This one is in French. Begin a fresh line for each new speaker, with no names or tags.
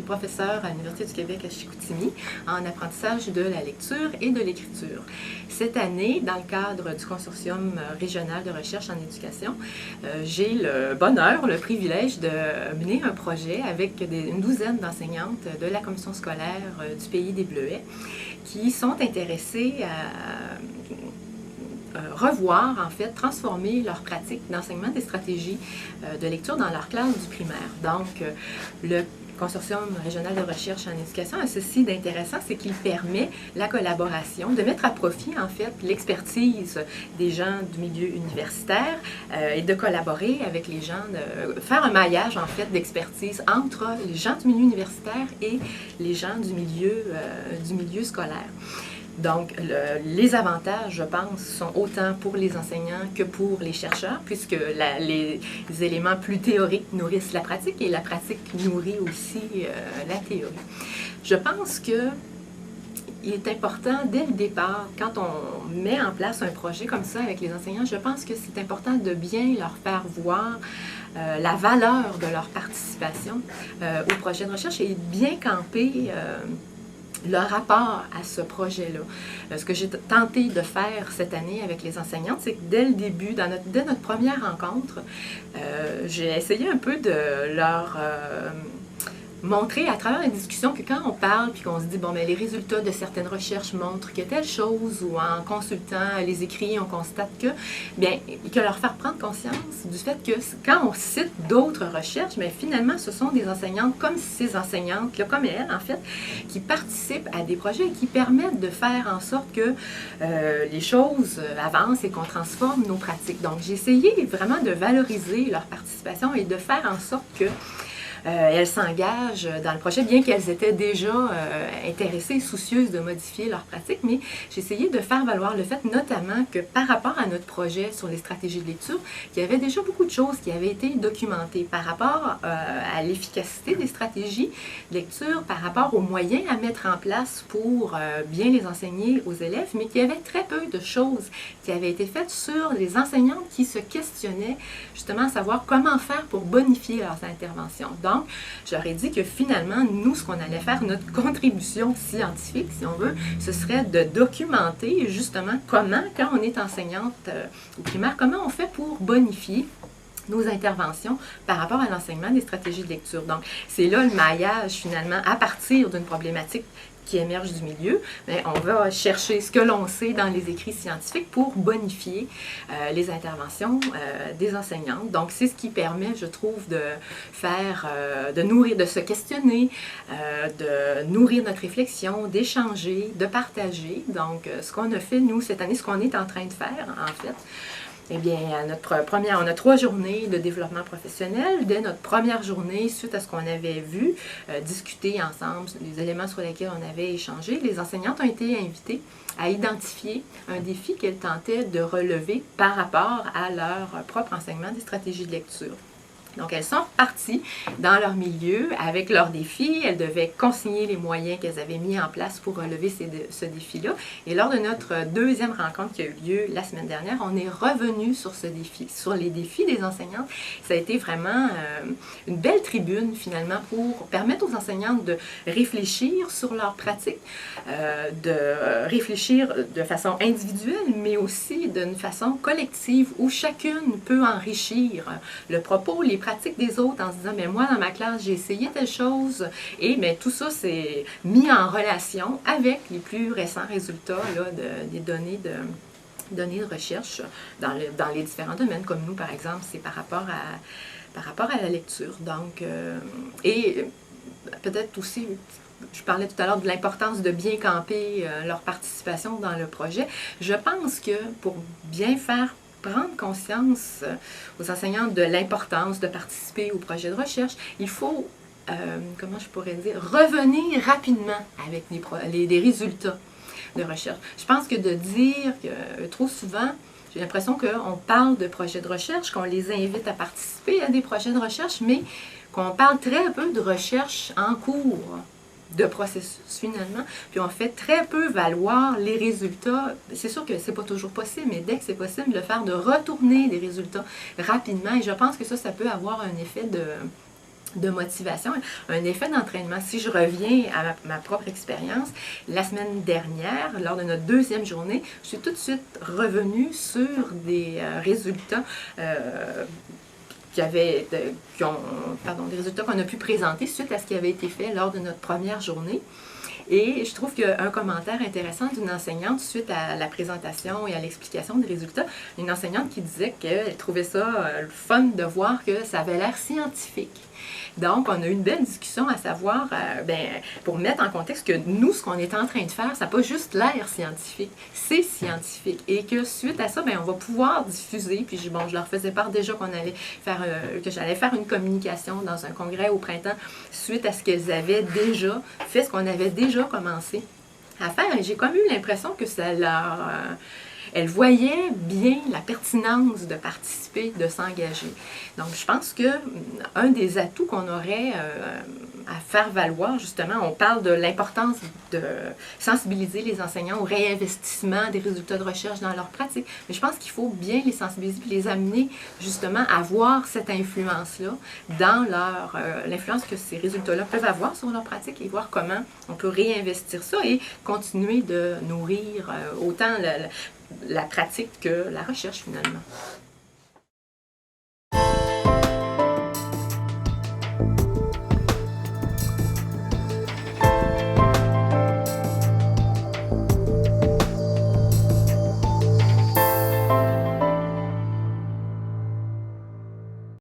professeure à l'Université du Québec à Chicoutimi en apprentissage de la lecture et de l'écriture. Cette année, dans le cadre du Consortium régional de recherche en éducation, j'ai le bonheur, le privilège de mener un projet avec une douzaine d'enseignantes de la commission scolaire du Pays des Bleuets qui sont intéressées à revoir, en fait, transformer leur pratique d'enseignement des stratégies de lecture dans leur classe du primaire. Donc, le Consortium régional de recherche en éducation a ceci d'intéressant, c'est qu'il permet la collaboration, de mettre à profit, en fait, l'expertise des gens du milieu universitaire et de collaborer avec les gens, de faire un maillage, en fait, d'expertise entre les gens du milieu universitaire et les gens du milieu scolaire. Donc, les avantages, je pense, sont autant pour les enseignants que pour les chercheurs, puisque les éléments plus théoriques nourrissent la pratique et la pratique nourrit aussi la théorie. Je pense qu'il est important, dès le départ, quand on met en place un projet comme ça avec les enseignants, je pense que c'est important de bien leur faire voir la valeur de leur participation au projet de recherche et bien camper leur rapport à ce projet-là. Ce que j'ai tenté de faire cette année avec les enseignantes, c'est que dès le début, dès notre première rencontre, j'ai essayé un peu de leur montrer à travers la discussion que quand on parle puis qu'on se dit, bon, mais les résultats de certaines recherches montrent que telle chose, ou en consultant les écrits, on constate que, bien, que leur faire prendre conscience du fait que quand on cite d'autres recherches, mais finalement, ce sont des enseignantes comme ces enseignantes-là, comme elles, en fait, qui participent à des projets et qui permettent de faire en sorte que les choses avancent et qu'on transforme nos pratiques. Donc, j'ai essayé vraiment de valoriser leur participation et de faire en sorte que elles s'engagent dans le projet, bien qu'elles étaient déjà intéressées et soucieuses de modifier leur pratique, mais j'ai essayé de faire valoir le fait notamment que par rapport à notre projet sur les stratégies de lecture, qu'il y avait déjà beaucoup de choses qui avaient été documentées par rapport à l'efficacité des stratégies de lecture, par rapport aux moyens à mettre en place pour bien les enseigner aux élèves, mais qu'il y avait très peu de choses qui avaient été faites sur les enseignantes qui se questionnaient justement à savoir comment faire pour bonifier leurs interventions. Donc, j'aurais dit que finalement, nous, ce qu'on allait faire, notre contribution scientifique, si on veut, ce serait de documenter justement comment, quand on est enseignante au primaire, comment on fait pour bonifier nos interventions par rapport à l'enseignement des stratégies de lecture. Donc, c'est là le maillage, finalement, à partir d'une problématique qui émerge du milieu, mais on va chercher ce que l'on sait dans les écrits scientifiques pour bonifier les interventions des enseignantes. Donc, c'est ce qui permet, je trouve, de faire, de nourrir, de se questionner, de nourrir notre réflexion, d'échanger, de partager. Donc, ce qu'on a fait, nous, cette année, ce qu'on est en train de faire, en fait, eh bien, on a 3 journées de développement professionnel. Dès notre première journée, suite à ce qu'on avait vu, discuter ensemble les éléments sur lesquels on avait échangé, les enseignantes ont été invitées à identifier un défi qu'elles tentaient de relever par rapport à leur propre enseignement des stratégies de lecture. Donc, elles sont parties dans leur milieu avec leurs défis. Elles devaient consigner les moyens qu'elles avaient mis en place pour relever ce défi-là. Et lors de notre deuxième rencontre qui a eu lieu la semaine dernière, on est revenu sur ce défi, sur les défis des enseignantes. Ça a été vraiment une belle tribune, finalement, pour permettre aux enseignantes de réfléchir sur leur pratique, de réfléchir de façon individuelle, mais aussi d'une façon collective, où chacune peut enrichir le propos, les pratiques des autres en se disant, mais moi, dans ma classe, j'ai essayé telle chose, et mais tout ça, c'est mis en relation avec les plus récents résultats là, des données de recherche dans les différents domaines, comme nous, par exemple, c'est par rapport à la lecture. Donc, et peut-être aussi, je parlais tout à l'heure de l'importance de bien camper leur participation dans le projet. Je pense que pour bien faire prendre conscience aux enseignants de l'importance de participer au projet de recherche, il faut, comment je pourrais dire, revenir rapidement avec des résultats de recherche. Je pense que de dire que trop souvent, j'ai l'impression qu'on parle de projets de recherche, qu'on les invite à participer à des projets de recherche, mais qu'on parle très peu de recherche en cours de processus finalement, puis on fait très peu valoir les résultats. C'est sûr que c'est pas toujours possible, mais dès que c'est possible, le faire, de retourner des résultats rapidement, et je pense que ça peut avoir un effet de motivation, un effet d'entraînement. Si je reviens à ma propre expérience, la semaine dernière, lors de notre deuxième journée, je suis tout de suite revenue sur des résultats des résultats qu'on a pu présenter suite à ce qui avait été fait lors de notre première journée. Et je trouve qu'un commentaire intéressant d'une enseignante suite à la présentation et à l'explication des résultats, une enseignante qui disait qu'elle trouvait ça fun de voir que ça avait l'air scientifique. Donc, on a eu une belle discussion à savoir, pour mettre en contexte que nous, ce qu'on est en train de faire, ça n'a pas juste l'air scientifique, c'est scientifique. Et que suite à ça, on va pouvoir diffuser, puis je leur faisais part déjà que j'allais faire une communication dans un congrès au printemps, suite à ce qu'elles avaient déjà fait, ce qu'on avait déjà commencé à faire. Et j'ai comme eu l'impression que ça leur... Elle voyait bien la pertinence de participer, de s'engager. Donc, je pense qu'un des atouts qu'on aurait à faire valoir, justement, on parle de l'importance de sensibiliser les enseignants au réinvestissement des résultats de recherche dans leur pratique. Mais je pense qu'il faut bien les sensibiliser et les amener, justement, à voir cette influence-là dans l'influence que ces résultats-là peuvent avoir sur leur pratique et voir comment on peut réinvestir ça et continuer de nourrir autant la pratique que la recherche, finalement.